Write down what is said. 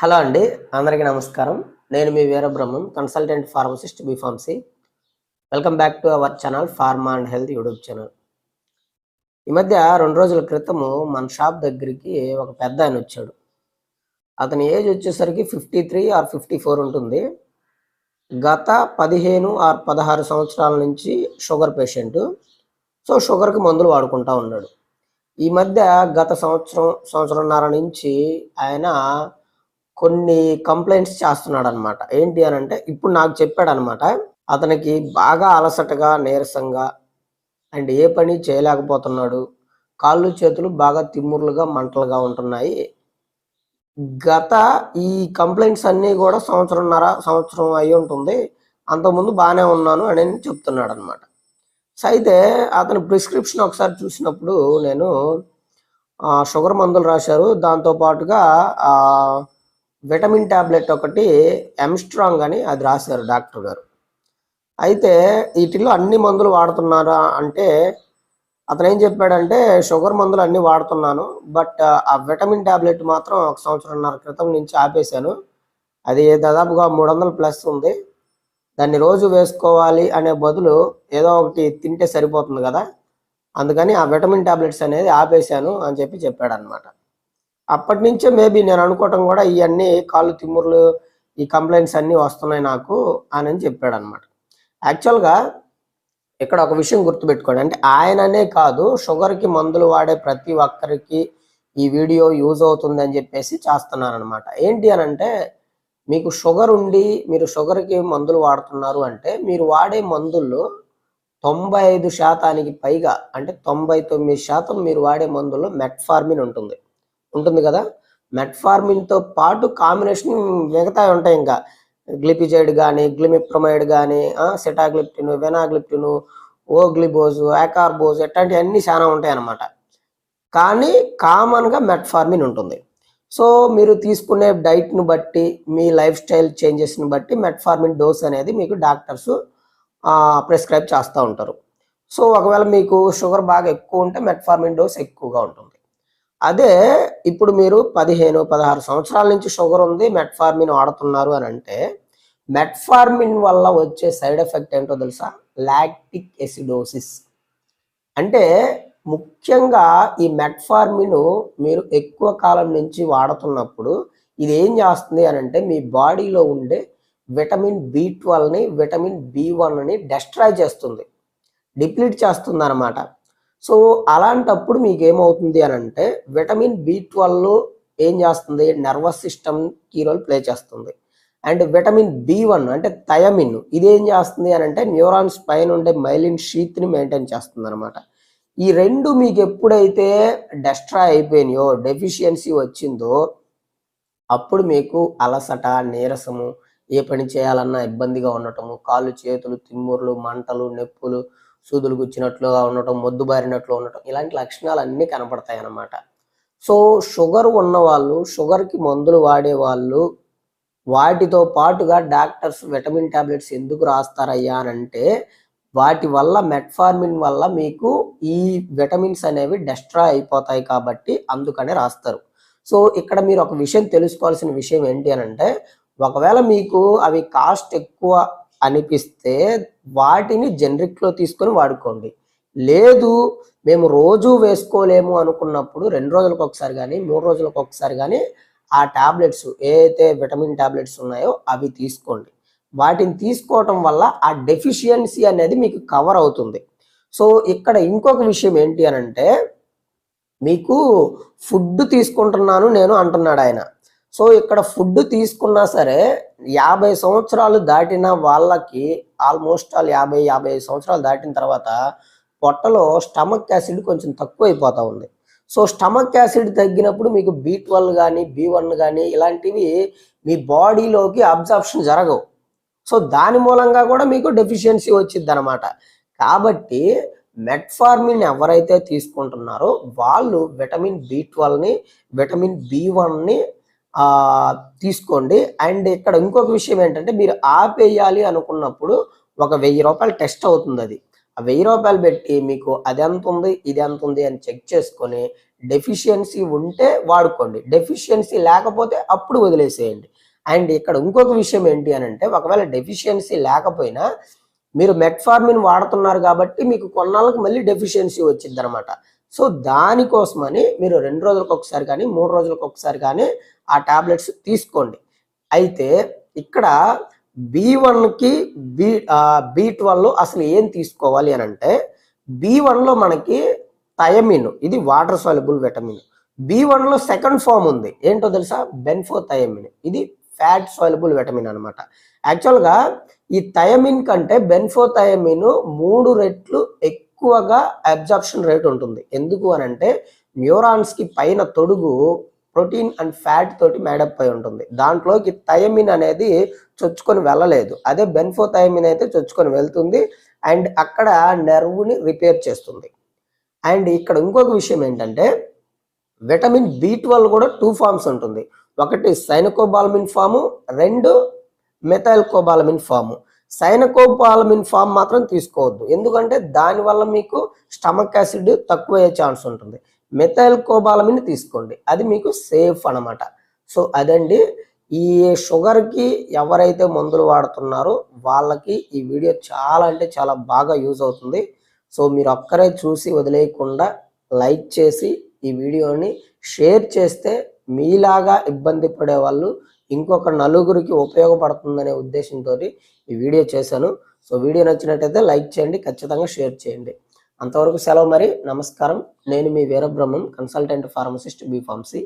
Hello అండి. అందరికీ నమస్కారం. నేను మీ Veerabrahmam, consultant pharmacist B Pharmacy. Welcome back to our channel pharma and health YouTube channel. ఈ మధ్య 2 రోజుల క్రితము మన షాప్ దగ్గరికి ఒక పెద్దాయన వచ్చాడు. అతని ఏజ్ వచ్చేసరికి 53 ఆర్ 54 ఉంటుంది. గత 15 ఆర్ 16 సంవత్సరాల నుంచి షుగర్ పేషెంటు. సో, షుగర్‌కి మందులు వాడుకుంటా ఉన్నాడు. ఈ మధ్య గత సంవత్సరంన్నర నుంచి ఆయన కొన్ని కంప్లెయింట్స్ చేస్తున్నాడనమాట. ఏంటి అనంటే ఇప్పుడు నాకు చెప్పాడనమాట. అతనికి బాగా అలసటగా, నీరసంగా అండ్ ఏ పని చేయలేకపోతున్నాడు. కాళ్ళు, చేతులు బాగా తిమ్ముర్లుగా, మంటలుగా ఉంటున్నాయి. గత ఈ కంప్లెయింట్స్ అన్నీ గూడా సంవత్సరం అయ్యుంటుంది. అంతకుముందు బానే ఉన్నాను అని చెప్తున్నాడనమాట. సో, అయితే అతని ప్రిస్క్రిప్షన్ ఒకసారి చూసినప్పుడు నేను షుగర్ మందులు రాశారు. దాంతో పాటుగా విటమిన్ టాబ్లెట్ ఒకటి ఎంస్ట్రాంగ్ అని అది రాశారు డాక్టర్ గారు. అయితే ఈటిల్లో అన్ని మందులు వాడుతున్నారా అంటే అతనేం చెప్పాడంటే షుగర్ మందులు అన్నీ వాడుతున్నాను. బట్ ఆ విటమిన్ టాబ్లెట్ మాత్రం 1 సంవత్సరంన్నర క్రితం నుంచి ఆపేశాను. అది దాదాపుగా 300+ ఉంది. దాన్ని రోజు వేసుకోవాలి అనే బదులు ఏదో ఒకటి తింటే సరిపోతుంది గదా! అందుకని ఆ విటమిన్ టాబ్లెట్స్ అనేది ఆపేశాను అని చెప్పాడనమాట. అప్పటినుంచే మేబీ నేను అనుకోవటం గూడా ఇయన్నీ కాళ్ళు తిమ్ముర్లు, ఈ కంప్లెయింట్స్ అన్నీ వస్తున్నాయి నాకు అని చెప్పాడనమాట. యాక్చువల్‌గా ఇక్కడ ఒక విషయం గుర్తుపెట్టుకోండి. అంటే ఆయననే కాదు, షుగర్‌కి మందులు వాడే ప్రతి ఒక్కరికి ఈ వీడియో యూజ్ అవుతుందని చెప్పేసి చేస్తున్నాననమాట. ఏంటి అనంటే మీకు షుగర్ ఉండి మీరు షుగర్‌కి మందులు వాడుతున్నారు అంటే మీరు వాడే మందుల్లో 95% పైగా అంటే 99% మీరు వాడే మందుల్లో మెట్ఫార్మిన్ ఉంటుంది. ఉంటుంది గదా! మెట్ఫార్మిన్‌తో పాటు కాంబినేషన్ మిగతావి ఉంటాయి ఇంకా. గ్లిపిజైడ్ గానీ, గ్లిమిప్రమైడ్ గానీ, సిటాగ్లిప్టిన్, వెనాగ్లిప్టిన్, ఓగ్లిబోజ్, యాకార్బోజ్ ఇట్లాంటియన్నీ చాలా ఉంటాయన్నమాట. కానీ కామన్‌గా మెట్ఫార్మిన్ ఉంటుంది. సో, మీరు తీసుకునే డైట్‌ని బట్టి, మీ లైఫ్ స్టైల్ చేంజెస్‌ని బట్టి మెట్ఫార్మిన్ డోస్ అనేది మీకు డాక్టర్స్ ప్రిస్క్రైబ్ చేస్తా ఉంటారు. సో, ఒకవేళ మీకు షుగర్ బాగా ఎక్కువ ఉంటే మెట్ఫార్మిన్ డోస్ ఎక్కువగా ఉంటుంది. అదే ఇప్పుడు మీరు 15, 16 సంవత్సరాల నుంచి షుగర్ ఉంది, మెట్ఫార్మిన్ వాడుతున్నారు అనంటే, మెట్ఫార్మిన్ వల్ల వచ్చే సైడ్ ఎఫెక్ట్ ఏంటో తెలుసా? Lactic acidosis. అంటే ముఖ్యంగా ఈ మెట్ఫార్మిన్ మీరు ఎక్కువ కాలం నుంచి వాడుతున్నప్పుడు ఇది ఏం చేస్తుంది అనంటే మీ బాడీలో ఉండే విటమిన్ B12ని, విటమిన్ B1ని డెస్ట్రాయ్ చేస్తుంది. డిప్లీట్ చేస్తుందనమాట. సో, అలాంటప్పుడు మీకేమవుతుంది అనంటే విటమిన్ B12 ఏం చేస్తుంది? Nervous system key role play చేస్తుంది. అండ్ విటమిన్ B1 అంటే థయమిన్ ఇదేం చేస్తుంది అనంటే న్యూరాన్స్ పైన ఉండే మైలిన్ షీత్‌ని మెయింటైన్ చేస్తుందనమాట. ఈ 2 మీకెప్పుడైతే డెస్ట్రాయ్ అయిపోయినాయో, డెఫిషియన్సీ వచ్చిందో అప్పుడు మీకు అలసట, నీరసము, ఏ పని చేయాలన్నా ఇబ్బందిగా ఉండటము, కాళ్ళు, చేతులు తిమ్ముర్లు, మంటలు, నొప్పులు, సూదులు గుచ్చినట్లుగా ఉండటం, మొద్దుబారినట్లు ఉండటం ఇలాంటి లక్షణాలన్నీ కనపడతాయన్నమాట. సో, షుగర్ ఉన్నవాళ్ళు, షుగర్‌కి మందులు వాడేవాళ్ళు వాటితో పాటుగా డాక్టర్స్ విటమిన్ టాబ్లెట్స్ ఎందుకు రాస్తారయ్యా అనంటే, వాటి వల్ల మెట్ఫార్మిన్ వల్ల మీకు ఈ విటమిన్స్ అనేవి డెస్ట్రాయ్ అయిపోతాయి కాబట్టి అందుకనే రాస్తారు. సో, ఇక్కడ మీరు ఒక విషయం తెలుసుకోవాల్సిన విషయం ఏంటి అనంటే, ఒకవేళ మీకు అవి కాస్ట్ ఎక్కువ అనిపిస్తే వాటిని జనరిక్‌లో తీసుకొని వాడుకోండి. లేదు మేము రోజూ వేసుకోలేము అనుకున్నప్పుడు 2 రోజులకొకసారి గానీ, 3 రోజులకొకసారి గానీ ఆ టాబ్లెట్స్ ఏదైతే విటమిన్ టాబ్లెట్స్ ఉన్నాయో అవి తీసుకోండి. వాటిని తీసుకోవటం వల్ల ఆ డెఫిషియన్సీ అనేది మీకు కవర్ అవుతుంది. సో, ఇక్కడ ఇంకొక విషయం ఏంటి అనంటే మీకు ఫుడ్ తీసుకుంటున్నాను నేను అంటున్నాడాయన. సో, ఇక్కడ ఫుడ్ తీసుకున్నా సరే 50 సంవత్సరాలు దాటిన వాళ్ళకి ఆల్‌మోస్ట్ 55 సంవత్సరాలు దాటిన తర్వాత పొట్టలో స్టమక్ యాసిడ్ కొంచెం తక్కువైపోతా ఉంది. సో, స్టమక్ యాసిడ్ తగ్గినప్పుడు మీకు B12 గానీ, B1 గానీ ఇలాంటివి మీ బాడీలోకి అబ్జార్ప్షన్ జరగవు. సో, దాని మూలంగా కూడా మీకు డెఫిషియన్సీ వచ్చిద్దనమాట. కాబట్టి మెట్ఫార్మిన్ ఎవరైతే తీసుకుంటున్నారో వాళ్ళు విటమిన్ B12ని, విటమిన్ B1ని తీసుకోండి. అండ్ ఇక్కడ ఇంకొక విషయం ఏంటంటే మీరు ఆపేయాలి అనుకున్నప్పుడు ఒక రూ. 1000 టెస్ట్ అవుతుందది. ఆ 1000 రూపాయలు పెట్టి మీకు అదెంత ఉంది ఇది ఎంత ఉంది అని చెక్ చేసుకొని డెఫిషియన్సీ ఉంటే వాడుకోండి, డెఫిషియన్సీ లేకపోతే అప్పుడు వదిలేసేయండి. అండ్ ఇక్కడ ఇంకొక విషయం ఏంటి అని అంటే, ఒకవేళ డెఫిషియన్సీ లేకపోయినా మీరు మెట్ఫార్మిన్ వాడుతున్నారు కాబట్టి మీకు కొన్నాళ్ళకి మళ్ళీ డెఫిషియన్సీ వచ్చింది అనమాట. సో దానికోసమని మీరు 2 రోజులకు ఒకసారి కానీ 3 రోజులకు ఒకసారి కానీ ఆ టాబ్లెట్స్ తీసుకోండి. అయితే ఇక్కడ B1కి B12 అసలు ఏం తీసుకోవాలి అని అంటే, B1లో మనకి థయమిన్, ఇది వాటర్ సాల్యుబుల్ విటమిన్. B1లో సెకండ్ ఫామ్ ఉంది, ఏంటో తెలుసా? బెన్ఫోథయమిన్, ఇది ఫ్యాట్ సాల్యుబుల్ విటమిన్ అనమాట. యాక్చువల్గా ఈ థయమిన్ కంటే బెన్ఫోథయమిన్ 3 రెట్లు ఎక్కువగా అబ్జార్ప్షన్ రేట్ ఉంటుంది. ఎందుకు అని అంటే న్యూరాన్స్కి పైన తొడుగు ప్రోటీన్ అండ్ ఫ్యాట్ తోటి మేడప్ అయి ఉంటుంది. దాంట్లోకి థయమిన్ అనేది చొచ్చుకొని వెళ్ళలేదు. అదే బెన్ఫోథయమిన్ అయితే చొచ్చుకొని వెళ్తుంది అండ్ అక్కడ నెర్వ్ని రిపేర్ చేస్తుంది. అండ్ ఇక్కడ ఇంకొక విషయం ఏంటంటే, విటమిన్ B12 కూడా 2 ఫార్మ్స్ ఉంటుంది. ఒకటి cyanocobalamin form, 2 methylcobalamin form. Cyanocobalamin form మాత్రం తీసుకోవద్దు, ఎందుకంటే దానివల్ల మీకు స్టమక్ యాసిడ్ తక్కువ అయ్యే ఛాన్స్ ఉంటుంది. మెథైల్కోబాలమిన్ తీసుకోండి, అది మీకు సేఫ్ అనమాట. సో అదండి, ఈ షుగర్కి ఎవరైతే మందులు వాడుతున్నారో వాళ్ళకి ఈ వీడియో చాలా అంటే చాలా బాగా యూజ్ అవుతుంది. సో మీరు ఒక్కరే చూసి వదిలేయకుండా లైక్ చేసి ఈ వీడియోని షేర్ చేస్తే మీలాగా ఇబ్బంది పడే వాళ్ళు ఇంకొక నలుగురికి ఉపయోగపడుతుందనే ఉద్దేశంతో ఈ వీడియో చేశాను. సో వీడియో నచ్చినట్టయితే లైక్ చేయండి, ఖచ్చితంగా షేర్ చేయండి. అంతవరకు సెలవు మరి, నమస్కారం. నేను మీ Veerabrahmam, consultant pharmacist, B pharmacy.